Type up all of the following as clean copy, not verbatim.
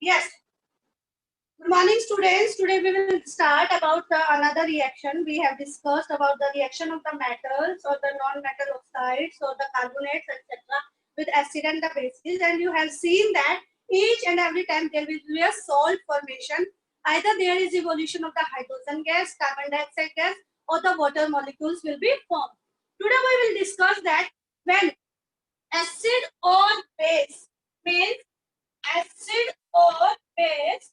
Yes. Good morning, students. Today we will start about another reaction. We have discussed about the reaction of the metals or the non-metal oxides or the carbonates, etc., with acid and the bases. And you have seen that each and every time there will be a salt formation. Either there is evolution of the hydrogen gas, carbon dioxide gas, or the water molecules will be formed. Today we will discuss that when acid or base means acid or base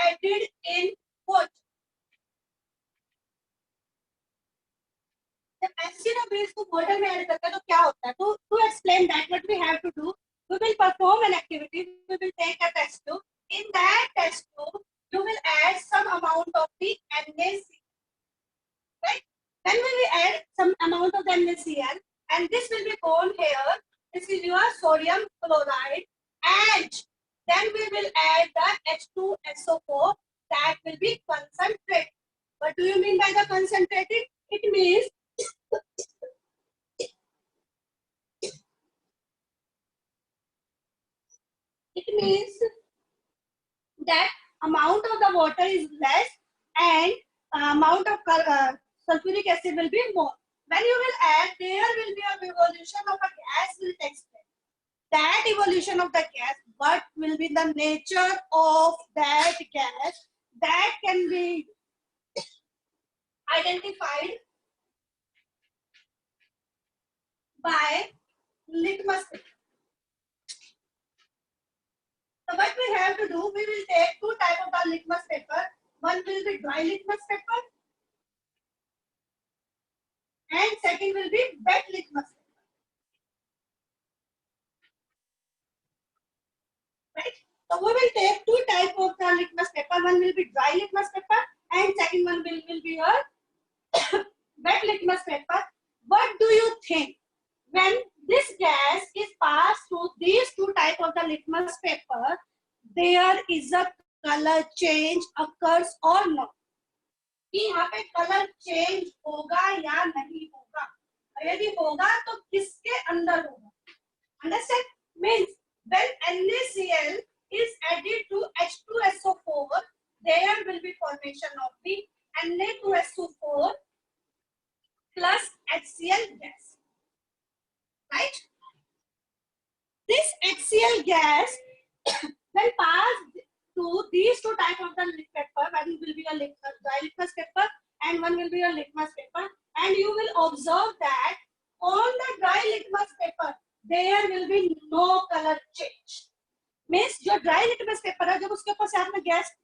added in what? जब acid और base को water में add करते हैं तो क्या होता है? To explain that what we have to do, we will perform an activity. We will take a test tube. In that test tube, you will add some amount of the NaCl. Right? Then we will add some amount of the NaCl, and this will be gone here. This is your sodium chloride, and then we will add the H2SO4. That will be concentrated. What do you mean by the concentrated? It means that amount of the water is less and amount of sulfuric acid will be more. When you will add, there will be an evolution of a gas will take place. That evolution of the gas, what will be the nature of that gas, that can be identified by litmus paper. So what we have to do, we will take two types of the litmus paper. One will be dry litmus paper and second will be wet litmus paper. Right? So we will take two types of the litmus paper. One will be dry litmus paper and second one will be your wet litmus paper. What do you think? When this gas is passed through these two types of the litmus paper, there is a color change occurs or not? कि यहाँ पे colour change होगा या नहीं होगा? यदि होगा तो किसके अंदर होगा? Understand? Means when NaCl is added to H2SO4, there will be formation of the Na2SO4 plus HCl gas. Right? This HCl gas when passed to these two types of the paper, one will be a dry litmus paper and one will be a litmus paper, and you will observe that on the dry litmus paper there will be no color change. Means जो dry litmus paper है, जब उसके ऊपर से आपने gas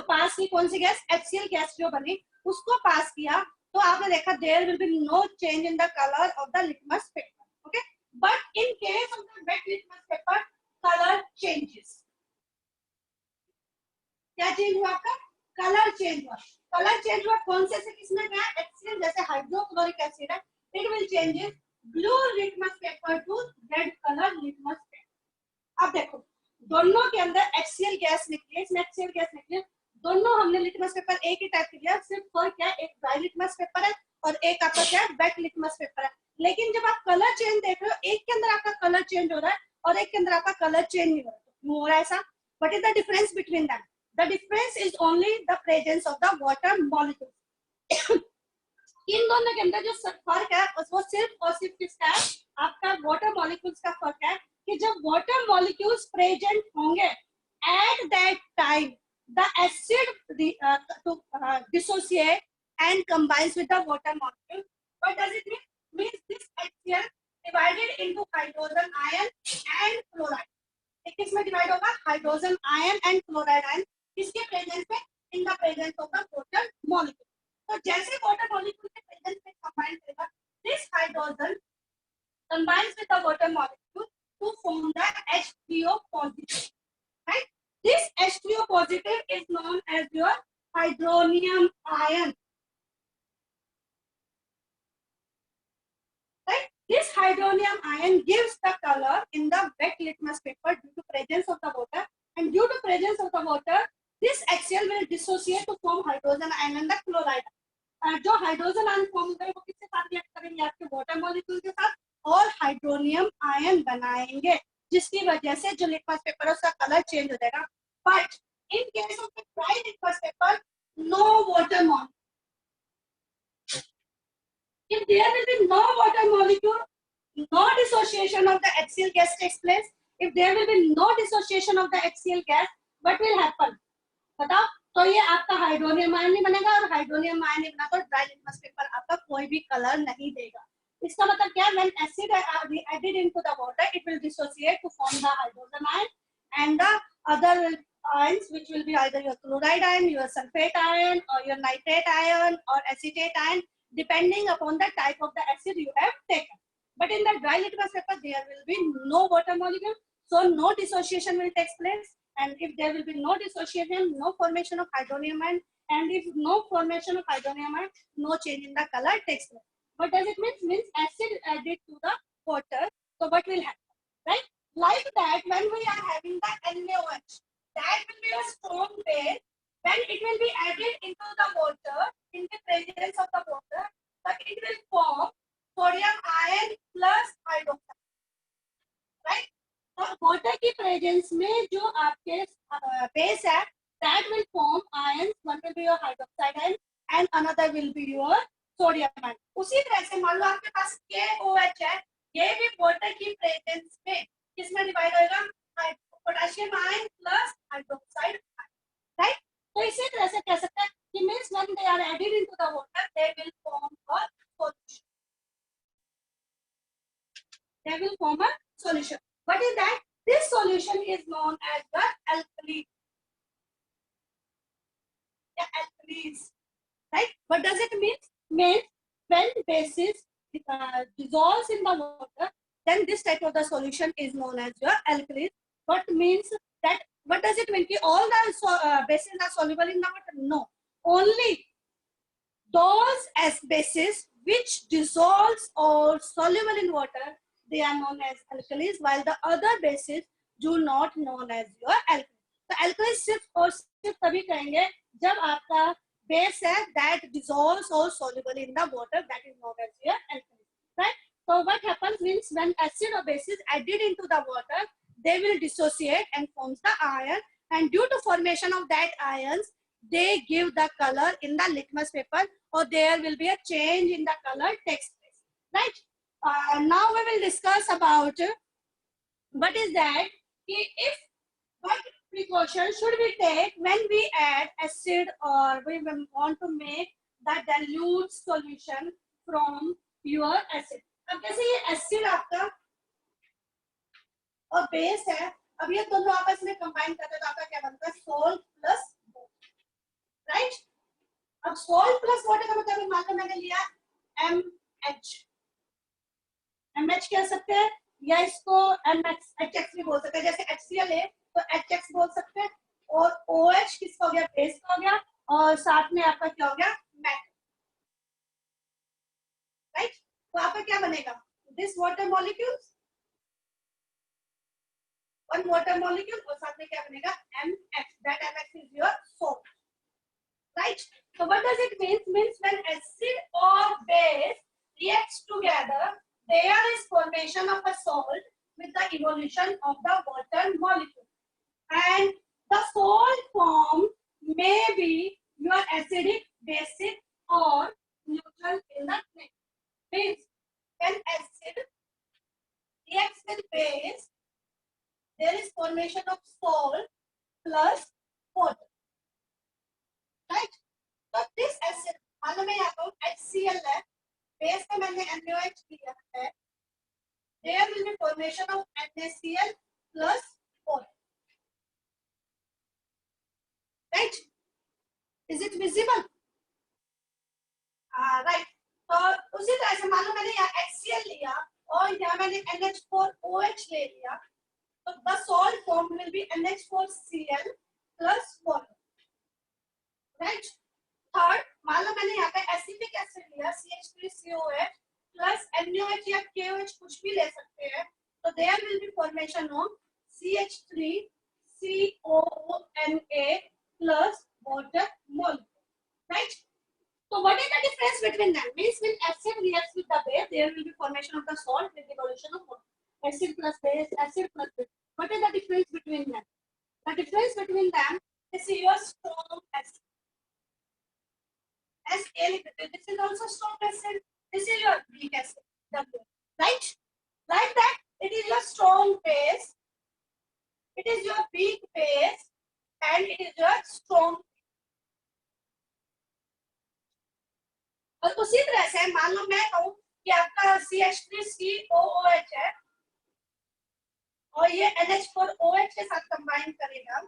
pass की, कौन सी gas? HCl gas जो बनी उसको पास किया तो आपने देखा there will be no change in the color of the litmus paper. Okay, but in case of the wet litmus paper, color changes. क्या चेंज हुआ? आपका कलर चेंज हुआ. कलर चेंज हुआ कौन से किसमें गया? HCl जैसे हाइड्रोक्लोरिक एसिड है, it will changes blue litmus paper two red colour litmus paper. अब देखो दोनों के अंदर HCl गैस निकली है, इसमें HCl गैस निकली है. दोनों हमने लिटमस पेपर एक ही टाइप लिया, सिर्फ फर्क क्या है? एक ड्राई लिटमस पेपर है और एक आपका क्या है? वेट लिटमस पेपर है. लेकिन जब आप कलर चेंज देख रहे हो, एक के अंदर आपका कलर चेंज हो रहा है और एक के अंदर आपका कलर चेंज नहीं हो रहा है. क्यों हो रहा है ऐसा? What is the difference between them? The difference is only the presence of the water molecule. इन दोनों के अंदर जो फर्क है वो सिर्फ और सिर्फ किसका है? आपका water molecules का फर्क है कि जब water molecules present होंगे at that time the acid dissociate and combines with the water molecule. What does it mean? Means this HCl divided into hydrogen ion and chloride. किसमें डिवाइड होगा? Hydrogen ion and chloride ion. किसके presence में? In the presence of the water molecule. तो जैसे water molecule के presence में combine करेगा, this hydrogen combines with the water molecule to form the H3O positive. Right? This H3O positive is known as your hydronium ion. Right? This hydronium ion gives the color in the wet litmus paper due to presence of the water, and due to presence of the water, this HCl will dissociate to form hydrogen ion and the chloride. जो hydrogen ion form होगा वो किसके साथ react करेंगे? आपके water molecule के साथ और हाइड्रोनियम आयन बनाएंगे, जिसकी वजह से जो लिटमस पेपर है उसका कलर चेंज हो जाएगा. But in case of the dry litmus paper, no water molecule. If there will be no water molecule, no dissociation of the HCl gas takes place. If there will be no dissociation of the HCl gas, what will happen? बताओ. तो ये आपका hydronium ion नहीं बनेगा, और hydronium ion नहीं बना तो ड्राई लिटमस पेपर आपका कोई भी कलर नहीं देगा. इसका मतलब क्या है? When acid are added into the water, it will dissociate to form the hydrogen ion, and the other ions, which will be either your chloride ion, your sulfate ion, or your nitrate ion, or acetate ion, depending upon the type of the acid you have taken. But in the dry litmus paper, there will be no water molecule, so no dissociation will take place. And if there will be no dissociation, no formation of hydronium ion, and if no formation of hydronium ion, no change in the color takes place. What does it mean? Means acid added to the water. So what will happen? Right? Like that, when we are having the NaOH, that will be a strong base. When it will be added into the water, in the presence of the water, but it will form sodium ion plus hydroxide. Right? So water की presence में जो आपके base है, that will form ions. One will be your hydroxide ion, and another will be your sodium ion. उसी तरह से मान लो आपके पास KOH है, ये भी water की presence में किसमें divide होगा? Potassium ion plus hydroxide ion. Right? तो इसी तरह से कह सकते हैं कि means when they are added into the water, they will form a solution. They will form a solution. What is that? This solution is known as the alkali. The alkalis. Right? What does it mean? Means when bases dissolves in the water, then this type of the solution is known as your alkalis. What means that? What does it mean? Ki all the bases are soluble in the water? No. Only those as bases which dissolves or soluble in water, they are known as alkalis, while the other bases do not known as your alkalis. तो alkalis सिर्फ और सिर्फ तभी कहेंगे जब आपका base है that dissolves or soluble in the water, that is known as your alkalis. Right? So what happens means when acid or base is added into the water, they will dissociate and forms the ion, and due to formation of that ions, they give the color in the litmus paper, or there will be a change in the color takes place. Right? Now we will discuss about what is that. If what precaution should we take when we add acid or we want to make the dilute solution from your acid. अब जैसे ये acid आपका और base है, अब ये दोनों आपस में कंबाइन करते तो आपका क्या बनता है? Salt plus water. राइट? अब सॉल्ट प्लस वाटर का मतलब मान लो मैंने लिया MH. MH कह सकते हैं या इसको HX भी बोल सकते हैं. जैसे HCl है तो HX बोल सकते हैं, और OH किसका हो गया? बेस का हो गया, और साथ में आपका क्या हो गया? मेटल. राइट? तो आपका क्या बनेगा? This water molecules, one water molecule, और साथ में क्या बनेगा? MX. That MX is your salt. Right? So what does it mean? Means when acid or base reacts together, there is formation of a salt with the evolution of the water molecule, and the salt form may be your acidic, basic, or neutral in the name. Means when acid reacts with base, there is formation of salt plus water. Right? So this acid, मान लो मैं यहाँ पर HCl है, base में मैंने NaOH लिया है, there will be formation of NaCl plus water. Right? Is it visible? Right. तो उसी तरह से मान लो मैंने यहाँ HCl लिया और यहाँ मैंने NH4OH ले लिया, so the salt form will be NH4Cl plus water. Right? Third, मान लो मैंने यहाँ पे एसिटिक एसिड लिया CH3COH plus NaOH या KOH कुछ भी ले सकते हैं, तो there will be formation of CH3COONA plus water molecule. Right? So what is the difference between them? Means when acid reacts with the base, there will be formation of the salt with evolution of water. Acid plus base, acid plus base. What is the difference between them? The difference between them is your strong acid. This is also strong acid. This is your weak acid. Right? Like that, it is your strong base. It is your weak base, and it is your strong. और उसी तरह से मान लो मैं कहूँ कि आपका CH3COOH है और ये NH4OH के साथ कंबाइन करेगा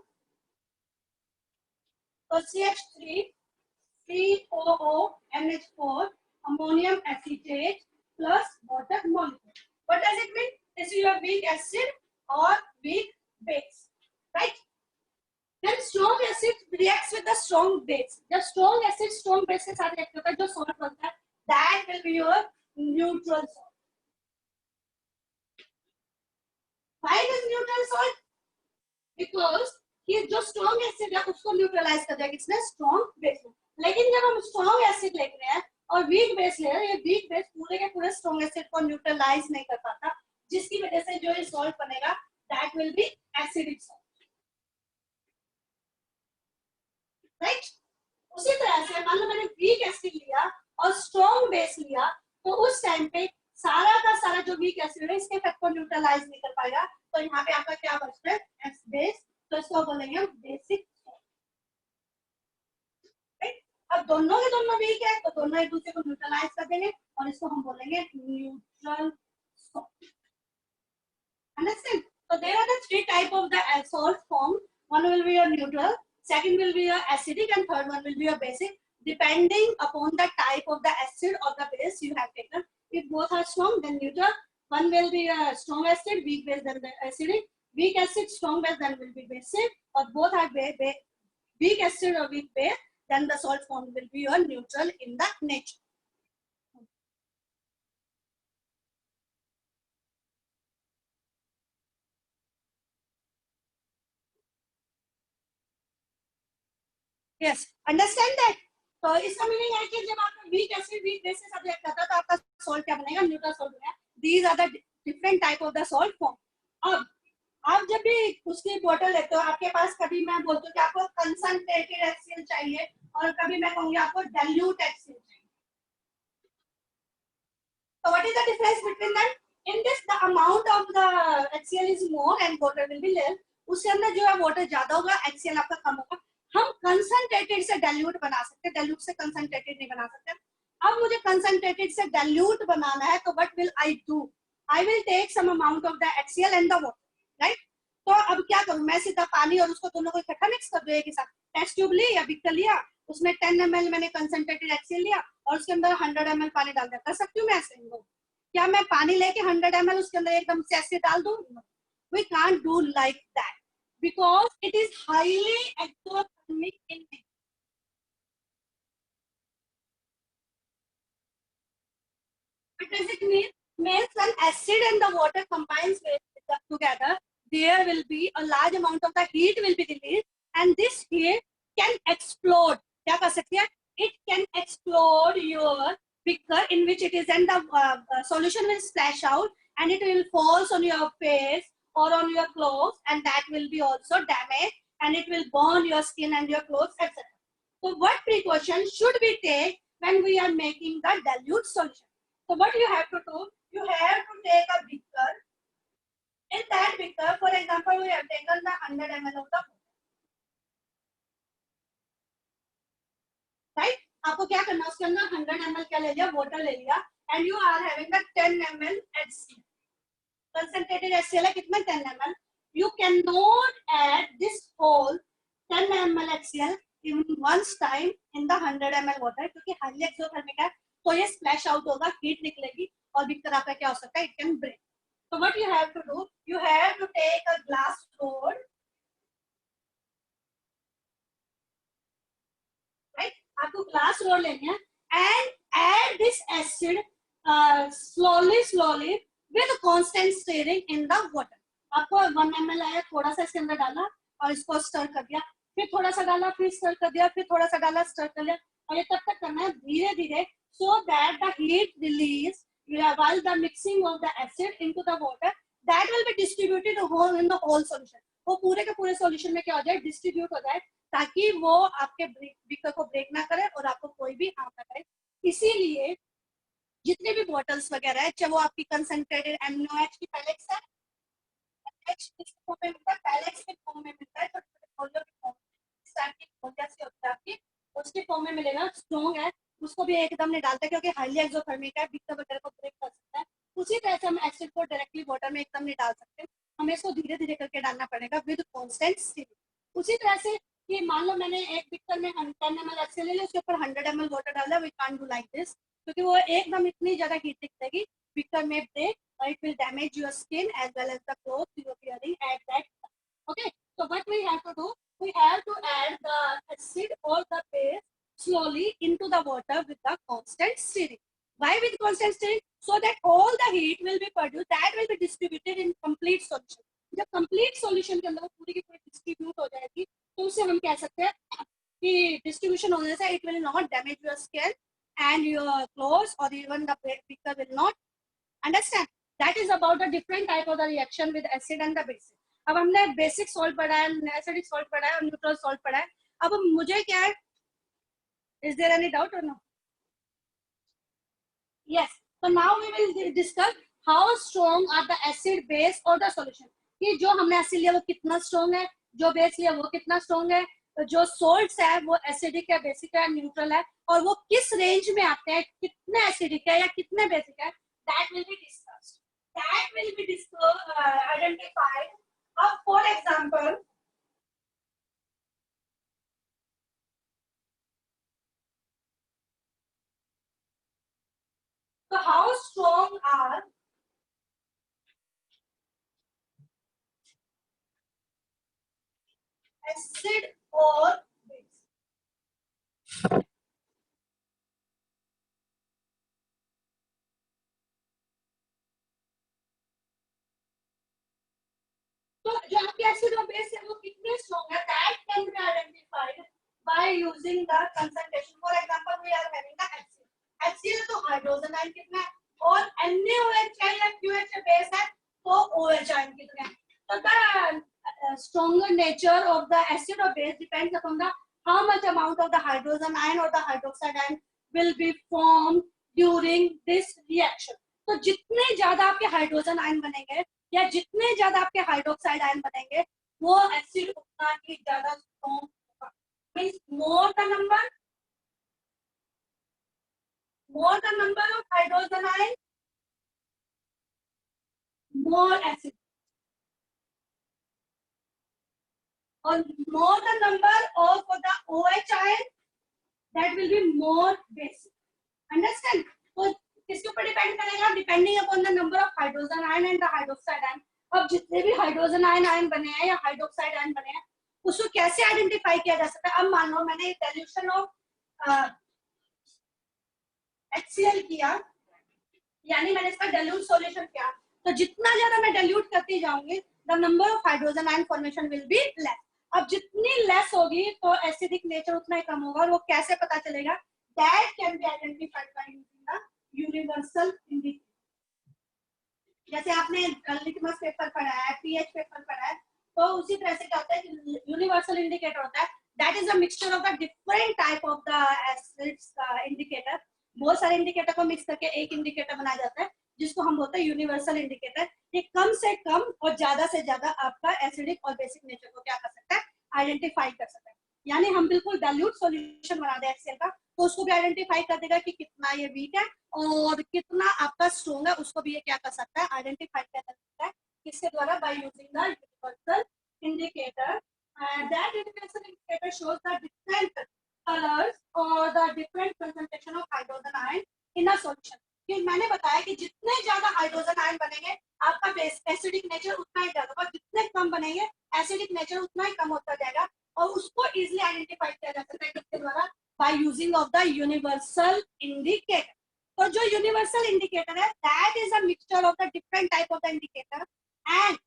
तो CH3COONH4 ammonium acetate plus water molecule. What does it mean? This is your weak acid or weak base, right? Then strong acid reacts with the strong base. The strong acid strong base के साथ react करता है जो salt बनता है. That will be your neutral salt. Why it is neutral salt? Because ये जो strong acid है उसको neutralize कर देगा इसने strong base में. लेकिन जब हम strong acid ले रहे हैं और weak base ले रहे हैं, ये weak base पूरे के पूरे strong acid को neutralize नहीं कर पाता, जिसकी वजह से जो ये salt बनेगा, that will be acidic salt. Right? उसी तरह से मान लो मैंने weak acid लिया और strong base लिया, तो उस टाइम पे सारा का सारा जो weak acid है इसके इफेक्ट को neutralize नहीं कर पाएगा, तो यहाँ पे आपका क्या बचता है? base. तो इसको बोलेंगे हम बेसिक सॉल्ट. अब दोनों के दोनों वीक है तो दोनों एक दूसरे को न्यूट्रलाइज कर देंगे और इसको हम बोलेंगे neutral salt. Understand? So there are the three type of the salt form. One will be a neutral, second will be a acidic, and third one will be a basic, depending upon the type of the acid or the base you have taken. If both are strong, then neutral. One will be a strong acid, weak base, then the acidic. Weak acid, strong base, then will be basic. Or both are weak acid or weak base, then the salt form will be your neutral in the nature. Yes, understand that? तो इसका meaning है कि जब आपका weak acid weak base से सब react करता है तो आपका सॉल्ट क्या बनेगा? न्यूट्रल सॉल्ट बनेगा. These are the different type of the salt form. अब आप जब भी उसकी बोतल लेते हो, आपके पास कभी मैं बोलती हूँ कि आपको कंसंट्रेटेड HCl चाहिए और कभी मैं कहूँगी आपको डाइल्यूट HCl चाहिए. So what is the difference between them? In this the amount of the HCl is more and water will be less. उसके अंदर जो है water ज्यादा होगा, HCl आपका कम होगा. हम कंसंट्रेटेड से डाइल्यूट बना सकते हैं, डाइल्यूट से कंसंट्रेटेड नहीं बना सकते. अब मुझे कंसंट्रेटेड से डाइल्यूट बनाना है तो what will I do? I will take some amount of the HCl and the water, right? तो अब क्या करूं मैं? सीधा पानी और उसको दोनों को इकट्ठा मिक्स कर दूं एक ही साथ. टेस्ट ट्यूब ली या बिकर लिया, उसमें 10 ml मैंने कंसंट्रेटेड HCl लिया और उसके अंदर 100 ml पानी डाल दिया. कर सकती हूँ मैं ऐसे? क्या मैं पानी लेके 100 ml उसके अंदर एकदम से ऐसे डाल दूं? We can't do like that because it is highly exothermic in nature. What does it mean? Means when acid and the water combines together, there will be a large amount of the heat will be released, and this heat can explode. क्या कर सकती है? It can explode your beaker in which it is, and the solution will splash out, and it will fall on your face or on your clothes, and that will be also damaged, and it will burn your skin and your clothes, etc. So what precaution should we take when we are making the dilute solution? So what you have to do? You have to take a beaker. In that beaker, for example, we have taken the 100 ml of the water. Right? आपको क्या करना? उसके अंदर 100 ml क्या ले लिया? Water ले लिया, and you are having the 10 ml HCl. Concentrated HCl है कितना? 10 ml. You cannot add this whole 10 ml HCl in once time in the 100 ml water क्योंकि highly exothermic है, तो ये splash out होगा, heat निकलेगी और बीकर आपका क्या हो सकता है? It can break. So what you have to do? You have to take a glass rod, right? आपको glass rod लेनी है and add this acid slowly with constant stirring in the water. आपको 1 ml आया, थोड़ा सा इसके अंदर डाला और इसको स्टर कर दिया, फिर थोड़ा सा डाला, फिर स्टर कर दिया, फिर थोड़ा सा डाला, स्टर कर दिया, और ये तब तक करना है धीरे धीरे, so that the heat release while the mixing of the acid into the water that will be distributed in the whole solution. वो पूरे के पूरे सॉल्यूशन में क्या हो जाए, डिस्ट्रीब्यूट हो जाए, ताकि वो आपके बीकर को ब्रेक ना करे और आपको कोई भी हार्म ना करे। इसीलिए जितने भी बॉटल्स वगैरह है, चाहे वो आपकी कंसंट्रेटेड एमओएच की पैलेट्स है, एच किस फॉर्म में मिलता है, पैलेट्स के फॉर्म में मिलता है, छोटे छोटे गोलियों के फॉर्म में, इस टाइप की गोलियां से होती है आपकी, उसके फॉर्म में मिलेगा, स्ट्रॉन्ग है, उसको भी एकदम नहीं डालता क्योंकि हाईली एक्सोथर्मिक है, बीकर वगैरह को ब्रेक कर सकता है। उसी तरह से हम एसिड को डायरेक्टली वाटर में एकदम नहीं डाल सकते, हमें इसको धीरे धीरे करके डालना पड़ेगा विद कांस्टेंट स्टीम। उसी तरह से कि मान लो मैंने एक बीकर में 10 ml एसिड ले लिया, उसके ऊपर 100 ml वाटर डाला, we can't do like this, क्योंकि वो एकदम इतनी ज्यादा हीट दिखेगी, बीकर में break, it will damage your skin as well as the clothes you are wearing at that time. Okay, so what we have to do, we have to add the acid or the base slowly into the water with the constant stirring. Why with constant stirring? So that all the heat will be produced, that will be distributed in complete solution. जब complete solution के अंदर वो पूरी की पूरी distribute हो जाएगी, तो उसे हम कह सकते हैं कि distribution होने से it will not damage your skin and your clothes or even the beaker will not. Understand? That is about the different type of the reaction with acid and the basic. अब हमने basic salt पढ़ा है, acidic salt पढ़ा है और neutral salt पढ़ा है। अब मुझे क्या है, इज देयर एनी डाउट और no? Yes, so now we will discuss how strong are the acid base or the solution, कि जो हमने एसिड लिया वो कितना स्ट्रॉन्ग है, जो बेस लिया वो कितना स्ट्रॉन्ग है, तो जो सोल्ट्स है वो एसिडिक है, बेसिक है, न्यूट्रल है, और वो किस रेंज में आते हैं, कितने एसिडिक है या कितने बेसिक है, that will be discussed, that will be identified. For example, so how strong are acid or base? तो जो आपके एसिड और बेस है वो कितने स्ट्रॉन्ग है, that can be identified by using the concentration. For example, we are having the HCl. HCl तो hydrogen ion कितना है, और NaOH है या QH बेस है तो OH आयन कितना है. So the stronger nature of the acid or base depends upon the how much amount of the hydrogen ion or the hydroxide ion will be formed during this reaction. तो जितने ज्यादा आपके hydrogen ion बनेंगे या जितने ज्यादा आपके hydroxide ion बनेंगे, वो एसिड उतना ही ज्यादा स्ट्रॉन्ग होगा. Means more the number of hydrogen ion, more acid, or more the number of the OH ion, that will be more basic. Understand? तो किसके ऊपर डिपेंड करेगा, depending upon the number of hydrogen ion and the hydroxide ion. अब जितने भी hydrogen ion बने हैं या हाइड्रोक्साइड आयन बने हैं, उसको कैसे आइडेंटिफाई किया जा सकता है. अब मान लो मैंने डाइल्यूशन ऑफ HCl किया, यानी मैंने इसका डाइल्यूट सॉल्यूशन किया, तो जितना ज्यादा मैं डाइल्यूट करती जाऊंगी, the number of hydrogen ion formation will be less. अब जितनी लेस होगी तो एसिडिक नेचर उतना ही कम होगा, और वो कैसे पता चलेगा, that can be identified by using the universal indicator. जैसे आपने लिटमस पेपर पढ़ा है, पीएच पेपर पढ़ा है, तो उसी तरह से क्या होता है कि यूनिवर्सल इंडिकेटर होता है, that is a mixture of the different type of the acids का इंडिकेटर. बहुत सारे इंडिकेटर को मिक्स करके एक इंडिकेटर बनाया जाता है, जिसको हम बोलते हैं यूनिवर्सल इंडिकेटर. ये कम से कम और ज्यादा से ज्यादा आपका एसिडिक और बेसिक नेचर को क्या कर सकता है, आइडेंटिफाई कर सकता है. यानी हम बिल्कुल डाइल्यूट सॉल्यूशन बना दे HCl का, तो उसको भी आइडेंटिफाई कर देगा कि कितना ये वीक है और कितना आपका स्ट्रॉन्ग है, उसको भी ये क्या कर सकता है, आइडेंटिफाई कर सकता है. किसके द्वारा, by using the universal indicator. That universal indicator shows the different colors or the different concentration of hydrogen ion in a solution. कि मैंने बताया कि जितने ज्यादा हाइड्रोजन आयन बनेंगे आपका एसिडिक नेचर उतना ही ज्यादा, और जितने कम बनेंगे एसिडिक नेचर उतना ही कम होता जाएगा, और उसको इजिली आइडेंटिफाई किया जा सकता है किसके द्वारा, by using of the universal indicator. तो जो यूनिवर्सल इंडिकेटर है, that is a mixture of the different type of the indicator, and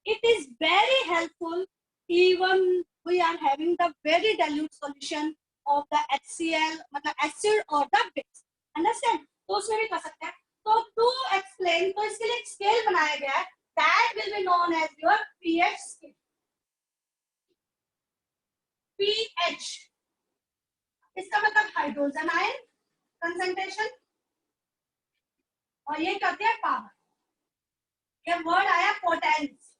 it is very helpful even we are having the very dilute solution of the HCl, मतलब acid or the base. Understand? तो उसमें भी कर सकते हैं. तो to explain, तो इसके लिए एक स्केल बनाया गया है, that will be known as your pH scale. pH, इसका मतलब हाइड्रोजन आयन कंसंट्रेशन, और ये करते हैं पावर। ये वर्ड आया पोटेंस,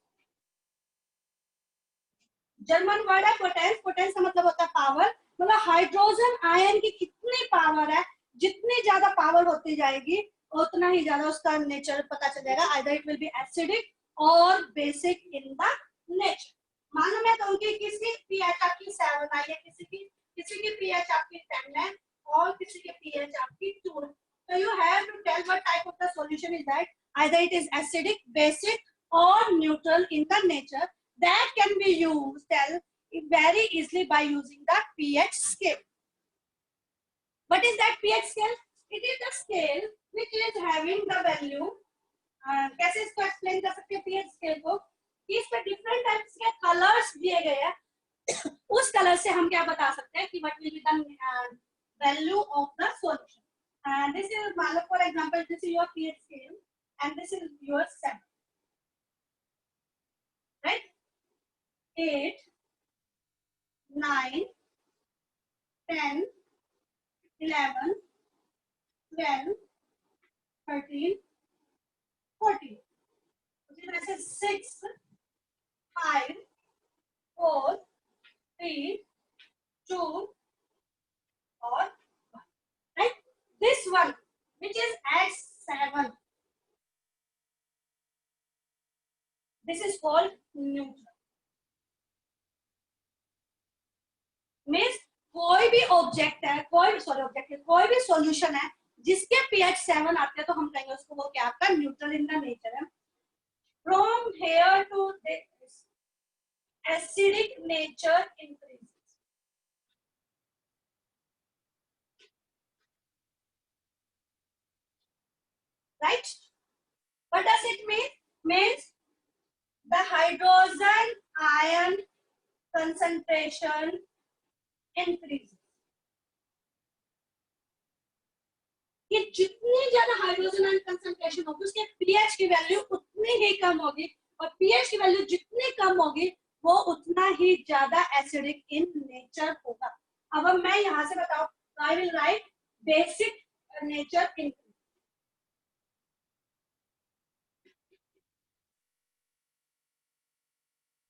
जर्मन वर्ड है पोटेंस। पोटेंस का मतलब होता है पावर, मतलब हाइड्रोजन आयन की कितनी पावर है, जितनी ज्यादा पावर होती जाएगी उतना ही ज्यादा उसका नेचर पता चलेगा। Either it will be acidic और बेसिक इन द नेचर। मालूम है तो उनकी किसी पीएच आपकी 7 आई है, किसी की पीएच आपकी 10 है, और किसी की पीएच आपकी 2 है। So you have to tell what type of the solution is that. Either it is acidic, basic, or neutral in the nature. That can be used tell very easily by using the pH scale. What is that pH scale? It is the scale which is having the value. कैसे इसको explain कर सकते हैं pH scale को? कि इस पे different types के कलर्स दिए गए हैं। उस कलर से हम क्या बता सकते हैं कि what will be the value of the solution. And this is, for example, this is your pH scale, and this is your 7, right? 8, 9, 10, 11, 12, 13, 14. उसी तरह से 6, 5, 4, 3, 2 और 1, right? This one, which is at 7, this is called neutral. Means कोई भी object है, कोई भी solution है जिसके pH 7 आते हैं तो हम कहेंगे उसको वो क्या आपका न्यूट्रल इन द नेचर है। From here to this acidic nature increases, right? What does it mean? Means the hydrogen ion concentration increases. कि जितनी ज्यादा हाइड्रोजन आयन कंसंट्रेशन होगी उसके पीएच की वैल्यू उतनी ही कम होगी, और पीएच की वैल्यू जितनी कम होगी वो उतना ही ज्यादा एसिडिक इन नेचर होगा। अब मैं यहां से बताऊं तो I will write basic nature increase,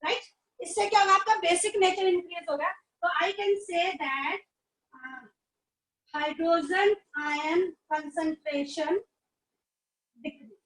right? इससे क्या होगा, आपका बेसिक नेचर इंक्रीज होगा। तो I can say that hydrogen ion concentration decrease.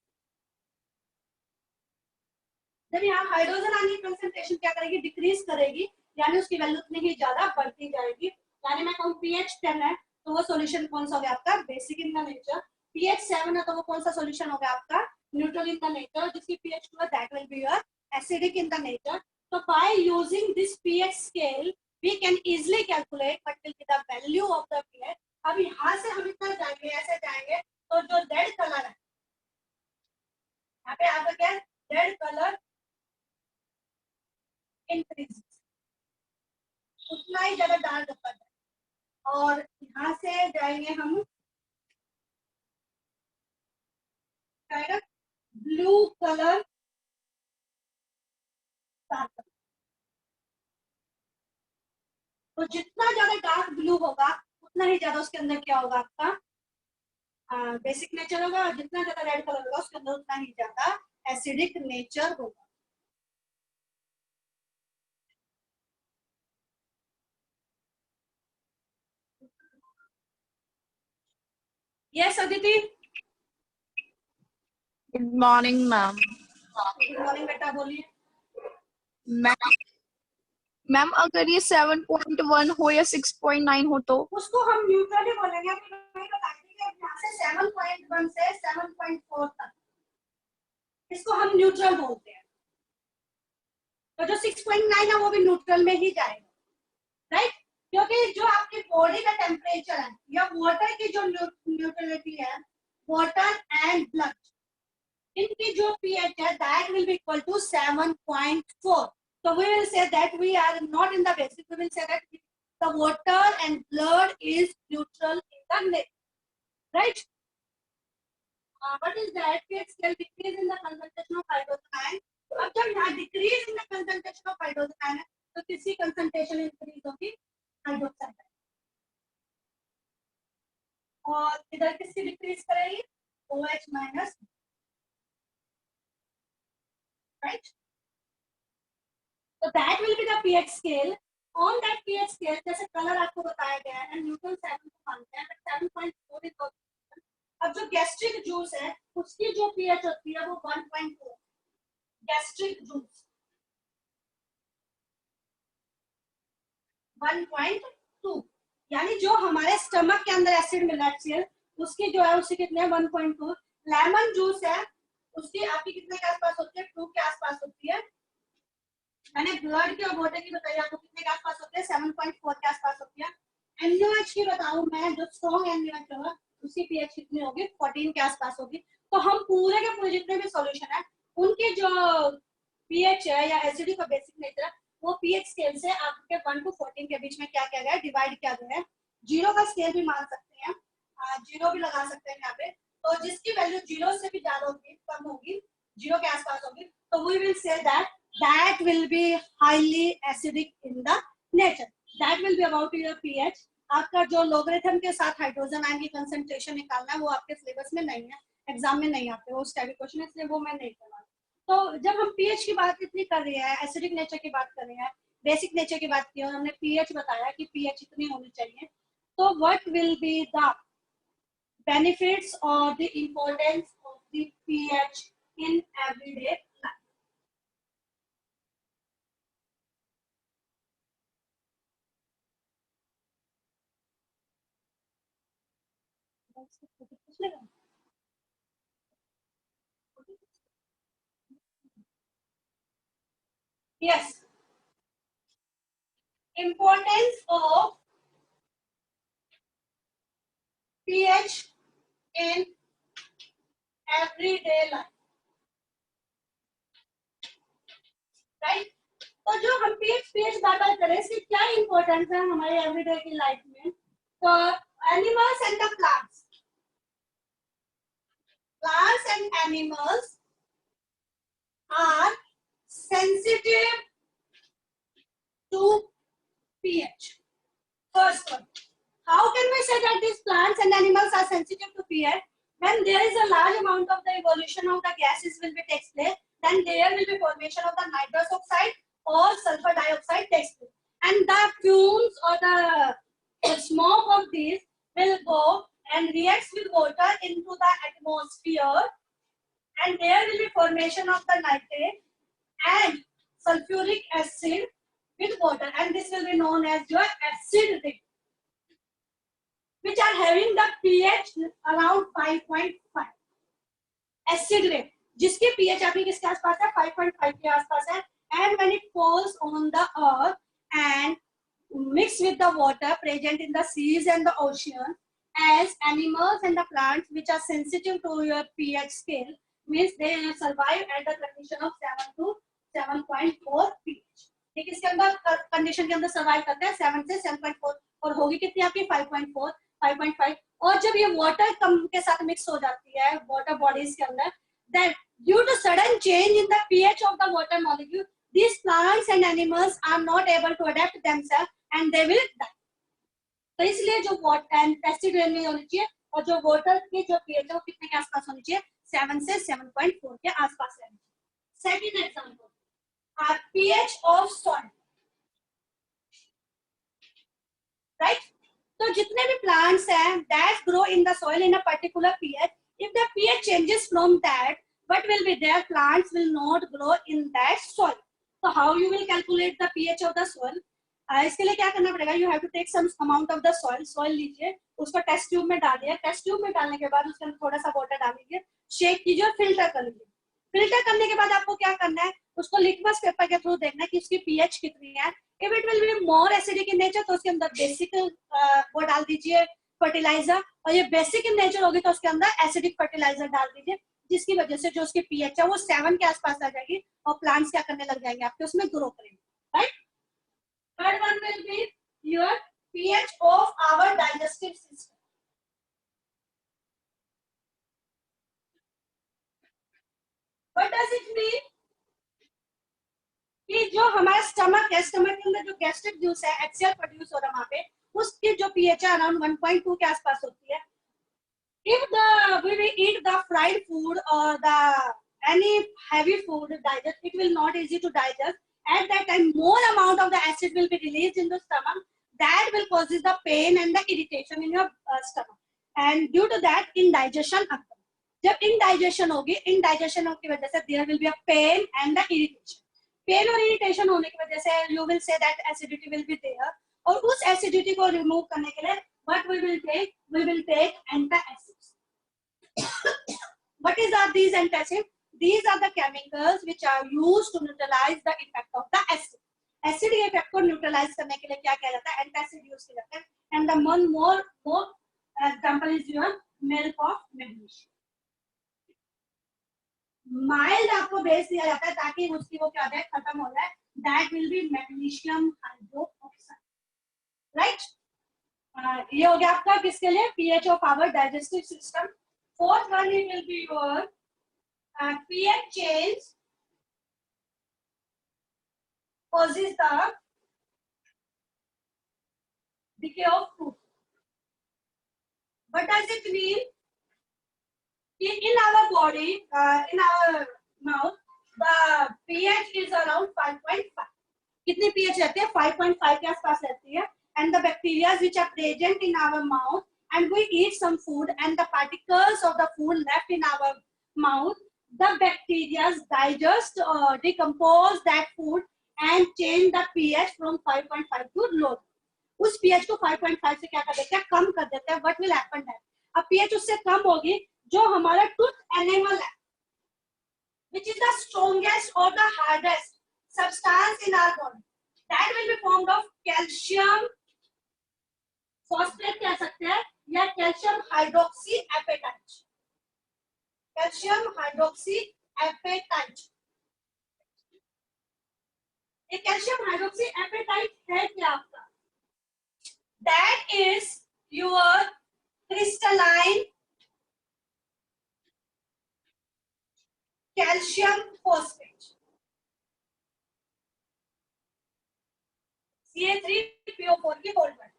जब यहाँ हाइड्रोजन आयन की कंसंट्रेशन क्या करेगी, डिक्रीज करेगी, यानी उसकी वैल्यू उतनी ही ज्यादा बढ़ती जाएगी। यानी मैं कहूँ pH 10 है तो वो सॉल्यूशन कौन सा हो गया आपका basic in the nature, pH 7 है तो वो कौन सा सॉल्यूशन हो गया आपका न्यूट्रल इन द नेचर, जिसकी pH 2 है that will be your acidic in the nature. So by using this pH scale, we can easily calculate what will be the value of the pH. अब यहाँ से हम इतना जाएंगे, ऐसे जाएंगे तो जो रेड कलर है यहाँ पे आपका क्या रेड कलर इंक्रीज, उतना ही ज्यादा डार्क होता है। और यहाँ से जाएंगे हम ब्लू कलर, तो जितना ज्यादा डार्क ब्लू होगा उतना ही ज्यादा उसके अंदर क्या होगा आपका बेसिक नेचर होगा, और जितना ज्यादा रेड कलर होगा उसके अंदर उतना ही ज्यादा एसिडिक नेचर होगा। Yes Aditi, good morning ma'am. Good morning बेटा, बोलिए। मैम अगर ये 7.1 हो या 6.9 हो तो उसको हम न्यूट्रल ही बोलेंगे। अभी मैं बताएंगे कि यहाँ से 7.1 से 7.4 तक इसको हम न्यूट्रल बोलते हैं, तो जो 6.9 है वो भी न्यूट्रल में ही जाएगा, राइट? क्योंकि जो आपकी बॉडी का टेम्परेचर है या वाटर की जो न्यूट्रलिटी है, वाटर एंड ब्लड, इनकी जो pH है that will be equal to 7.4. So we will say that we are not in the basic. We will say that the water and blood is neutral in the nature, right? What is that? pH scale decrease in the concentration of hydrogen ion. अब जब यहाँ decrease in the concentration of hydrogen ion है तो किसी concentration increase होगी hydroxide और इधर किसकी डिक्रीज करेगी OH minus, right. So that will be the pH scale. On that pH scale, जैसे कलर आपको बताया गया है, न्यूटन 7 को मानते हैं, but 7.4 is also. अब जो गैस्ट्रिक जूस है, उसकी जो pH होती है वो 1.4. गैस्ट्रिक जूस 1.2, यानी जो हमारे स्टमक के अंदर एसिड मिला है उसकी जो है उसकी कितने 1.2. लेमन जूस है उसकी आपकी कितने के आसपास होती है 2 के आसपास होती है. मैंने ब्लड की और वाटर की बताई आपको कितने के आसपास होती है 7.4 के आसपास होती है. NaOH की बताऊं मैं, जो स्ट्रॉन्ग NaOH होगा उसकी pH कितनी होगी 14 के आसपास होगी. तो हम पूरे के पूरे जितने भी सॉल्यूशन है उनके जो pH है या एसिडिक का बेसिक नेचर है वो pH स्केल से आपके 1 to 14 के बीच में क्या किया गया है डिवाइड किया गया है. 0 का स्केल भी मान सकते हैं, 0 भी लगा सकते हैं यहाँ पे. तो जिसकी वैल्यू 0 से भी ज्यादा होगी, कम होगी, 0 के आसपास होगी, तो we will say that that will be highly acidic in the nature. That will be about your pH. आपका जो लोगरिथम के साथ हाइड्रोजन आयन की कंसंट्रेशन निकालना है वो आपके सिलेबस में नहीं है, एग्जाम में नहीं आते वो टाइप क्वेश्चन है, इसलिए वो मैं नहीं करवा. तो जब हम pH की बात इतनी कर रहे हैं, एसिडिक नेचर की बात कर रहे हैं, बेसिक नेचर की बात की और हमने pH बताया कि pH इतनी होनी चाहिए, तो what will be the benefits or the importance of the pH in everyday life? Yes. Importance of pH in everyday life. Right? तो जो हम pH बात करें इसकी क्या इंपॉर्टेंस है हमारे एवरीडे की लाइफ में. तो animals and the plants and animals are sensitive to pH. First one, how can we say that these plants and animals are sensitive to pH? When there is a large amount of the evolution of the gases will be takes place, then there will be formation of the nitrous oxide or sulfur dioxide takes place, and the fumes or the smoke of these will go and reacts with water into the atmosphere, and there will be formation of the nitrate and sulfuric acid with water, and this will be known as your acid rain, which are having the pH around 5.5. Acid rain जिसके pH आपके किसके आसपास है 5.5 के आसपास है, and when it falls on the earth and mix with the water present in the seas and the ocean, as animals and the plants which are sensitive to your pH scale means they survive at the condition of 7 to 7.4 pH. ठीक, इसके अंदर condition के अंदर survive करते हैं 7 से 7.4 और होगी कितनी आपकी 5.4 5.5. और जब ये वाटर के साथ मिक्स हो जाती है वाटर बॉडीज के अंदर, then due to sudden change in the pH of the water molecule, these plants and animals are not able to adapt themselves and they will die. तो इसलिए जो वाटर एसिड रेन में होनी चाहिए और जो वाटर की जो pH है वो कितने के आसपास होनी चाहिए 7 से 7.4 के आसपास रहनी चाहिए. Second example, pH of soil, right? तो जितने भी plants हैं that grow in the soil in a particular pH, if the pH changes from that, what will be there? Plants will not grow in that soil. So how you will calculate the pH of the soil? इसके लिए क्या करना पड़ेगा, you have to take some amount of the soil लीजिए, उसको test tube में डालिए, test tube में डालने के बाद उसके अंदर थोड़ा सा वाटर डाल लीजिए, शेक कीजिए और फिल्टर कर लीजिए. फिल्टर करने के बाद आपको क्या करना है, उसको लिटमस पेपर के थ्रू देखना है कि उसकी pH कितनी है. If it will be more acidic in nature तो उसके अंदर बेसिक वो डाल दीजिए फर्टिलाइजर, और ये बेसिक इन नेचर होगी तो उसके अंदर एसिडिक फर्टिलाइजर डाल दीजिए, जिसकी वजह से जो उसकी pH है वो 7 के आसपास आ जाएगी और प्लांट्स क्या करने लग जाएंगे आपके उसमें ग्रो करेंगे. Right. Third one will be your pH of our digestive system. What does it mean कि जो हमारा स्टमक है, स्टमक के अंदर जो गैस्ट्रिक जूस है HCl प्रोड्यूस हो रहा है वहां पे, उसकी जो pH है अराउंड 1.2 के आसपास होती है. If we will eat the fried food or the any heavy food digest, it will not easy to digest. At that time, more amount of the acid will be released in the stomach. That will causes the pain and the irritation in your stomach. And due to that, indigestion occurs. जब indigestion होगी, indigestion की वजह से there will be a pain and the irritation. Pain और irritation होने की वजह से you will say that acidity will be there. और उस acidity को remove करने के लिए what we will take? We will take antacids. What is are these antacids? These are the chemicals which are used to neutralize the effect of the acid. Acid के effect को neutralize करने के लिए क्या किया जाता है? Antacid use किया जाता है. And the one more example is your milk of magnesium. Mild आपको बेस दिया जाता है ताकि उसकी वो क्या हो जाए, खत्म हो जाए. That will be magnesium hydroxide. Right? ये हो गया आपका किसके लिए? pH of our digestive system. Fourth one it will be your pH change causes the decay of food. What does it mean? In our body, in our mouth, the pH is around 5.5. कितनी pH रहती है? 5.5 के आसपास रहती है. And the bacteria which are present in our mouth, and we eat some food, and the particles of the food left in our mouth, the bacteria digest or decompose that food and change the pH from 5.5 to low. उस pH को 5.5 से क्या कर देते हैं? कम कर देते हैं. What will happen है? अब pH उससे कम होगी, जो हमारा tooth enamel है, which is the strongest or the hardest substance in our body, that will be formed of calcium phosphate कह सकते हैं या calcium hydroxy apatite. Calcium hydroxy apatite. ये calcium hydroxy apatite है क्या आपका? That is your crystalline calcium phosphate. CA3PO4 की बोल पर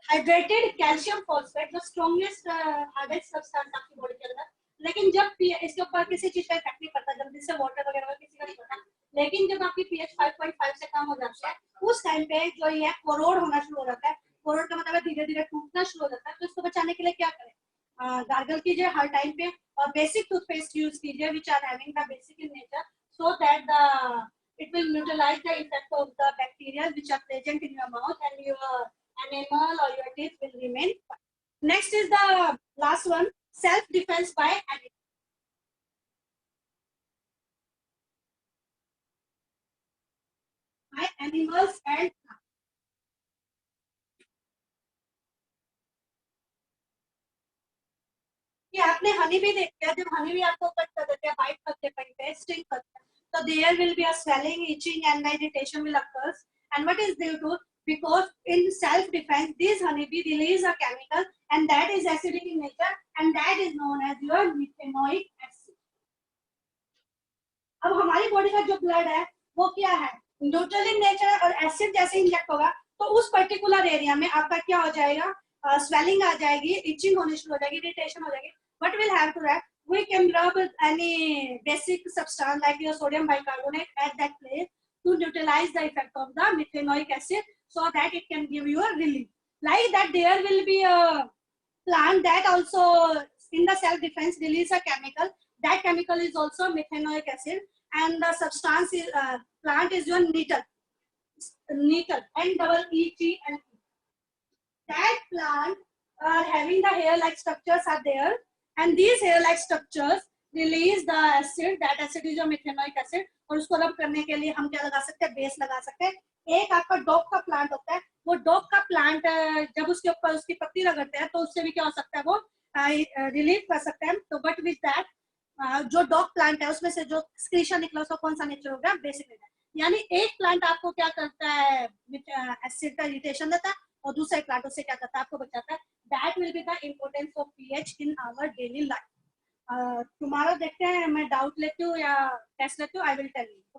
हाइड्रेटेड कैल्शियम फॉस्फेट जो स्ट्रॉन्गेस्ट हार्डेस्ट सब्सटेंस आपकी बॉडी के अंदर. लेकिन जब इसके ऊपर किसी चीज का इफेक्ट नहीं पड़ता, जल्दी से वाटर वगैरह का किसी का नहीं पड़ता. लेकिन जब आपकी pH 5.5 से कम हो जाती है, उस टाइम पे जो ये कोरोड होना शुरू हो जाता है. कोरोड का मतलब है धीरे धीरे टूटना शुरू हो जाता है. तो इसको बचाने के लिए क्या करें? गार्गल कीजिए हर टाइम पे और बेसिक टूथपेस्ट यूज कीजिए which are having the basic in nature, so that the it will neutralize the effect of the bacteria which are present in your mouth, and your enamel or your teeth will remain fine. Next is the last one, self defense by animals. By animals and plants. ये आपने हनी भी देखा, जब हनी भी आपको cut कर देते हैं, बाइट करते हैं, कहीं पे स्टिंग करते हैं, so there will be a swelling, itching and irritation will occur. And what is due to? Because in self defense these honeybee release a chemical and that is acidic in nature, and that is known as your methanoic acid. अब हमारी body का जो blood है वो क्या है? Neutral in nature, और acid जैसे इंजेक्ट होगा तो उस पर्टिकुलर एरिया में आपका क्या हो जाएगा? स्वेलिंग आ जाएगी, इचिंग होनी शुरू हो जाएगी, इरिटेशन हो जाएगी. What will have to that? We can rub any basic substance like your sodium bicarbonate at that place to neutralize the effect of the methanoic acid, so that it can give you a relief. Like that, there will be a plant that also in the self defense release a chemical. That chemical is also methanoic acid, and the substance is plant is your nettle, NEETL. That plant are having the hair-like structures are there, and these hair-like structures release the acid. That acid is your methanoic acid. और उसको रब करने के लिए हम क्या लगा सकते हैं? बेस लगा सकते हैं. एक आपका डॉग का प्लांट होता है, वो डॉग का प्लांट जब उसके ऊपर उसकी पत्ती रगड़ते हैं तो उससे भी क्या हो सकता है? वो रिलीफ कर सकते हैं. तो बट विद दैट जो डॉग प्लांट है उसमें से जो स्क्रीशन निकला उसका कौन सा नेचर होगा? Basic nature. यानी एक प्लांट आपको क्या करता है? एसिड का इरिटेशन देता है, और दूसरे प्लांट उससे क्या करता है? आपको बचाता है. That will be the importance of pH in our daily life. तुम्हारा देखते हैं, मैं डाउट लेती हूँ या टेस्ट लेती हूँ, आई विल टेल यू.